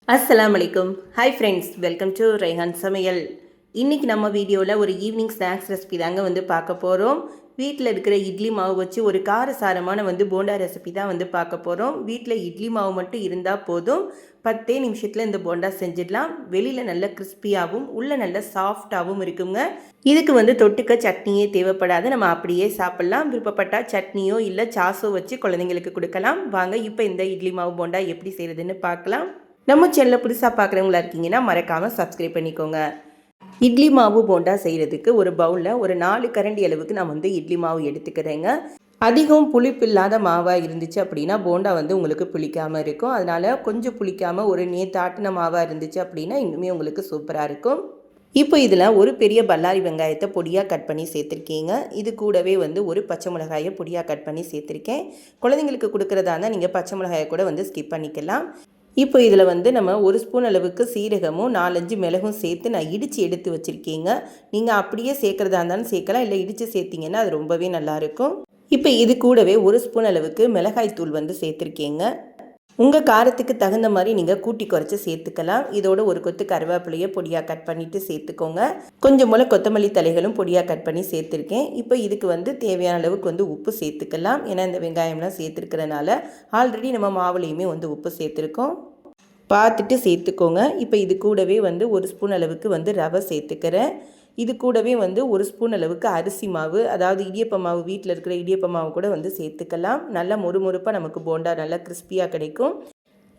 அஸ்ஸலாமு அலைக்கும். Hi friends, welcome to Raihan சமையல். இன்றைக்கி நம்ம வீடியோவில் ஒரு ஈவினிங் ஸ்நாக்ஸ் ரெசிபி தாங்க பார்க்க போகிறோம். வீட்டில் இருக்கிற இட்லி மாவு வச்சு ஒரு காரசாரமான போண்டா ரெசிபி தான் பார்க்க போகிறோம். வீட்டில் இட்லி மாவு மட்டும் இருந்தால் போதும், 10 நிமிஷத்தில் இந்த போண்டா செஞ்சிடலாம். வெளியில் நல்ல கிறிஸ்பியாகவும் உள்ள நல்ல சாஃப்டாகவும் இருக்குங்க. இதுக்கு தொட்டுக்க சட்னியே தேவைப்படாது, நம்ம அப்படியே சாப்பிட்லாம். விருப்பப்பட்டால் சட்னியோ இல்லை சாஸோ வச்சு குழந்தைங்களுக்கு கொடுக்கலாம். வாங்க இப்போ இந்த இட்லி மாவு போண்டா எப்படி செய்கிறதுன்னு பார்க்கலாம். நம்ம சேனலில் புதுசாக பார்க்குறவங்களா இருக்கீங்கன்னா மறக்காமல் சப்ஸ்கிரைப் பண்ணிக்கோங்க. இட்லி மாவு போண்டா செய்கிறதுக்கு ஒரு பவுலில் ஒரு 4 கரண்டி அளவுக்கு நான் இட்லி மாவு எடுத்துக்கிறேங்க. அதிகம் புளிப்பு இல்லாத மாவாக இருந்துச்சு அப்படின்னா போண்டா உங்களுக்கு புளிக்காமல் இருக்கும். அதனால் கொஞ்சம் புளிக்காமல் ஒரு நேற்று ஆட்டின மாவாக இருந்துச்சு அப்படின்னா இன்னுமே உங்களுக்கு சூப்பராக இருக்கும். இப்போ இதில் ஒரு பெரிய பல்லாரி வெங்காயத்தை பொடியாக கட் பண்ணி சேர்த்துருக்கீங்க. இது கூடவே ஒரு பச்சை மிளகாயை பொடியாக கட் பண்ணி சேர்த்துருக்கேன். குழந்தைங்களுக்கு கொடுக்குறதா இருந்தால் நீங்கள் பச்சை மிளகாயை கூட ஸ்கிப் பண்ணிக்கலாம். இப்போ இதில் நம்ம 1 ஸ்பூன் அளவுக்கு சீரகமும் 4-5 மிளகும் சேர்த்து நான் இடித்து எடுத்து வச்சுருக்கீங்க. நீங்கள் அப்படியே சேர்க்குறதா இருந்தாலும் சேர்க்கலாம், இல்லை இடித்து சேர்த்திங்கன்னா அது ரொம்பவே நல்லாயிருக்கும். இப்போ இது கூடவே 1 ஸ்பூன் அளவுக்கு மிளகாய் தூள் சேர்த்துருக்கீங்க. உங்கள் காரத்துக்கு தகுந்த மாதிரி நீங்கள் கூட்டி குறைச்சி சேர்த்துக்கலாம். இதோட ஒரு கொத்து கருவேப்பிலையை பொடியாக கட் பண்ணிவிட்டு சேர்த்துக்கோங்க. கொஞ்சம் போல் கொத்தமல்லி தலைகளும் பொடியாக கட் பண்ணி சேர்த்துருக்கேன். இப்போ இதுக்கு தேவையான அளவுக்கு உப்பு சேர்த்துக்கலாம். ஏன்னா இந்த வெங்காயம்லாம் சேர்த்துருக்கிறனால ஆல்ரெடி நம்ம மாவுலேயுமே உப்பு சேர்த்துருக்கோம், பார்த்துட்டு சேர்த்துக்கோங்க. இப்போ இது கூடவே 1 ஸ்பூன் அளவுக்கு ரவை சேர்த்துக்கிறேன். இது கூடவே 1 ஸ்பூன் அளவுக்கு அரிசி மாவு, அதாவது இடியப்ப மாவு, வீட்டில் இருக்கிற இடியப்ப மாவு கூட சேர்த்துக்கலாம். நல்லா மொறுமொறுப்பாக நமக்கு போண்டா நல்லா கிறிஸ்பியாக கிடைக்கும்.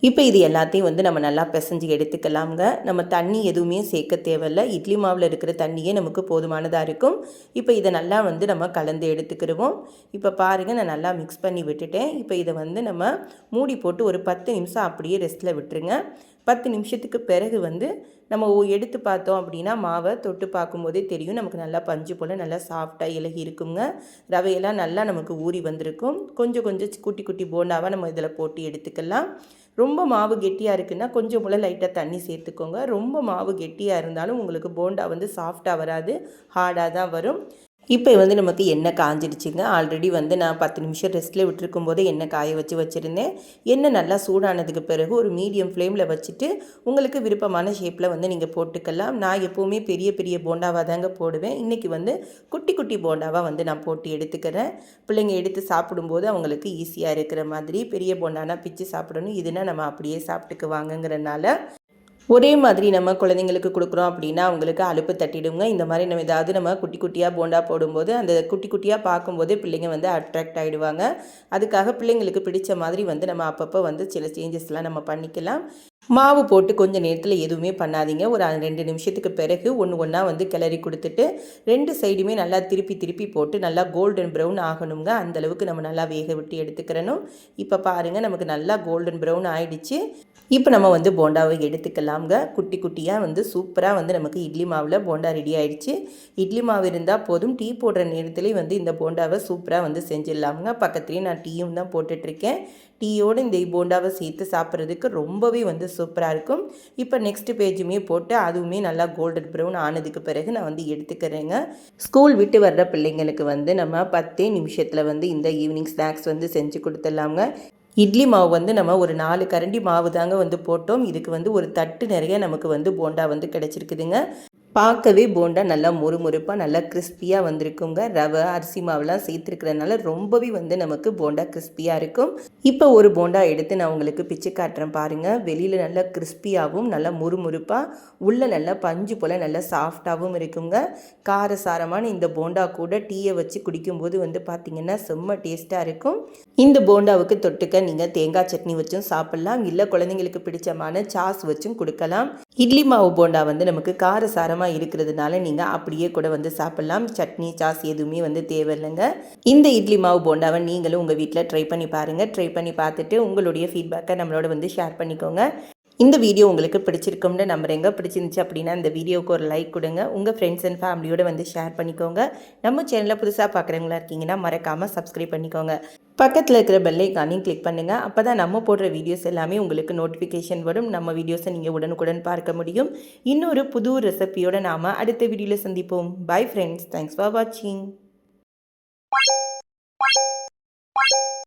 இப்போ இது எல்லாத்தையும் நம்ம நல்லா பிசைஞ்சு எடுத்துக்கலாங்க. நம்ம தண்ணி எதுவுமே சேர்க்க தேவையில்லை, இட்லி மாவில் இருக்கிற தண்ணியே நமக்கு போதுமானதாக இருக்கும். இப்போ இதை நல்லா நம்ம கலந்து எடுத்துக்கிடுவோம். இப்போ பாருங்கள், நான் நல்லா மிக்ஸ் பண்ணி விட்டுட்டேன். இப்போ இதை நம்ம மூடி போட்டு ஒரு 10 நிமிஷம் அப்படியே ரெஸ்ட்டில் விட்டுருங்க. 10 நிமிஷத்துக்கு பிறகு நம்ம எடுத்து பார்த்தோம் அப்படின்னா மாவை தொட்டு பார்க்கும்போதே தெரியும், நமக்கு நல்லா பஞ்சு போல் நல்லா சாஃப்டாக இலகி இருக்குங்க. ரவையெல்லாம் நல்லா நமக்கு ஊறி வந்திருக்கும். கொஞ்சம் கொஞ்சம் குட்டி குட்டி போண்டாவாக நம்ம இதில் போட்டு எடுத்துக்கலாம். ரொம்ப மாவு கெட்டியாக இருக்குன்னா கொஞ்சம் போல் லைட்டாக தண்ணி சேர்த்துக்கோங்க. ரொம்ப மாவு கெட்டியாக இருந்தாலும் உங்களுக்கு போண்டா சாஃப்டாக வராது, ஹார்டாக தான் வரும். இப்போ நமக்கு எண்ணெய் காஞ்சிடுச்சுங்க. ஆல்ரெடி நான் 10 நிமிஷம் ரெஸ்ட்டில் விட்டுருக்கும் போது எண்ணெய் காய வச்சுருந்தேன். எண்ணெய் நல்லா சூடானதுக்கு பிறகு ஒரு மீடியம் ஃப்ளேமில் வச்சுட்டு உங்களுக்கு விருப்பமான ஷேப்பில் நீங்கள் போட்டுக்கலாம். நான் எப்போவுமே பெரிய பெரிய போண்டாவாக தாங்க போடுவேன். இன்றைக்கி குட்டி குட்டி போண்டாவாக நான் போட்டு எடுத்துக்கிறேன். பிள்ளைங்க எடுத்து சாப்பிடும்போது அவங்களுக்கு ஈஸியாக இருக்கிற மாதிரி. பெரிய போண்டானா பிச்சு சாப்பிடணும், இதுனா நம்ம அப்படியே சாப்பிட்டுக்குவாங்கங்கிறனால ஒரே மாதிரி நம்ம குழந்தைங்களுக்கு கொடுக்குறோம் அப்படின்னா அவங்களுக்கு அலுப்பு தட்டிடுங்க. இந்த மாதிரி நம்ம குட்டி குட்டியாக போண்டா போடும்போது அந்த குட்டி குட்டியாக பார்க்கும்போதே பிள்ளைங்க அட்ராக்ட் ஆகிடுவாங்க. அதுக்காக பிள்ளைங்களுக்கு பிடிச்ச மாதிரி நம்ம அப்பப்போ சில சேஞ்சஸ்லாம் நம்ம பண்ணிக்கலாம். மாவு போட்டு கொஞ்சம் நேரத்தில் எதுவுமே பண்ணாதீங்க. ஒரு 2 நிமிஷத்துக்கு பிறகு ஒன்று ஒன்றா கிளறி கொடுத்துட்டு 2 சைடுமே நல்லா திருப்பி திருப்பி போட்டு நல்லா கோல்டன் ப்ரௌன் ஆகணுங்க. அந்தளவுக்கு நம்ம நல்லா வேக விட்டு எடுத்துக்கிறணும். இப்போ பாருங்கள், நமக்கு நல்லா கோல்டன் ப்ரௌன் ஆகிடுச்சு. இப்போ நம்ம போண்டாவை எடுத்துக்கலாம்ங்க. குட்டி குட்டியாக சூப்பராக நமக்கு இட்லி மாவில் போண்டா ரெடி ஆகிடுச்சு. இட்லி மாவு இருந்தால் போதும், டீ போடுற நேரத்துலேயே இந்த போண்டாவை சூப்பராக செஞ்சிடலாமுங்க. பக்கத்துலேயே நான் டீயும் தான் போட்டுட்ருக்கேன். டீயோடு இந்த போண்டாவை சேர்த்து சாப்பிட்றதுக்கு ரொம்பவே சூப்பராக இருக்கும். இப்போ நெக்ஸ்ட் பேஜுமே போட்டு அதுவுமே நல்லா கோல்டன் ப்ரௌன் ஆனதுக்கு பிறகு நான் எடுத்துக்கிறேங்க. ஸ்கூல் விட்டு வர்ற பிள்ளைங்களுக்கு நம்ம 10 நிமிஷத்தில் இந்த ஈவினிங் ஸ்நாக்ஸ் செஞ்சு கொடுத்துடலாங்க. இட்லி மாவு நம்ம ஒரு 4 கரண்டி மாவு தாங்க போட்டோம். இதுக்கு ஒரு தட்டு நிறைய நமக்கு போண்டா கிடச்சிருக்குதுங்க. பார்க்கவே போண்டா நல்லா மொறுமொறுப்பாக நல்லா கிறிஸ்பியாக வந்திருக்குங்க. ரவை அரிசி மாவுலாம் சேர்த்துருக்கிறதுனால ரொம்பவே நமக்கு போண்டா கிறிஸ்பியாக இருக்கும். இப்போ ஒரு போண்டா எடுத்து நான் உங்களுக்கு பிச்சு காட்டுறேன் பாருங்கள். வெளியில் நல்லா கிறிஸ்பியாகவும் நல்லா மொறுமொறுப்பாக, உள்ள நல்லா பஞ்சு போல் நல்லா சாஃப்டாகவும் இருக்குங்க. காரசாரமான இந்த போண்டா கூட டீயை வச்சு குடிக்கும்போது பார்த்திங்கன்னா செம்ம டேஸ்ட்டாக இருக்கும். இந்த போண்டாவுக்கு தொட்டுக்க நீங்கள் தேங்காய் சட்னி வச்சும் சாப்பிட்லாம், இல்லை குழந்தைங்களுக்கு பிடிச்சமான சாஸ் வச்சும் கொடுக்கலாம். இட்லி மாவு போண்டா நமக்கு காரசாரமாக இருக்கிறதுனால நீங்கள் அப்படியே கூட சாப்பிட்லாம். சட்னி சாஸ் எதுவுமே தேவையில்லைங்க. இந்த இட்லி மாவு போண்டாவை நீங்களும் உங்கள் வீட்டில் ட்ரை பண்ணி பாருங்கள். ட்ரை பண்ணி பார்த்துட்டு உங்களுடைய ஃபீட்பேக்கை நம்மளோட ஷேர் பண்ணிக்கோங்க. இந்த வீடியோ உங்களுக்கு பிடிச்சிருக்கும்னு நம்புறேங்க. பிடிச்சிருந்துச்சு அப்படின்னா இந்த வீடியோவுக்கு ஒரு லைக் கொடுங்க. உங்கள் ஃப்ரெண்ட்ஸ் அண்ட் ஃபேமிலியோடு ஷேர் பண்ணிக்கோங்க. நம்ம சேனலில் புதுசாக பார்க்குறவங்களா இருக்கீங்கன்னா மறக்காமல் சப்ஸ்கிரைப் பண்ணிக்கோங்க. பக்கத்தில் இருக்கிற பெல் ஐக்கானையும் கிளிக் பண்ணுங்கள். அப்போ தான் நம்ம போடுற வீடியோஸ் எல்லாமே உங்களுக்கு நோட்டிஃபிகேஷன் வரும். நம்ம வீடியோஸை நீங்கள் உடனுக்குடன் பார்க்க முடியும். இன்னொரு புது ரெசிபியோடு நாம் அடுத்த வீடியோவில் சந்திப்போம். பை ஃப்ரெண்ட்ஸ், தேங்க்ஸ் ஃபார் வாட்சிங்.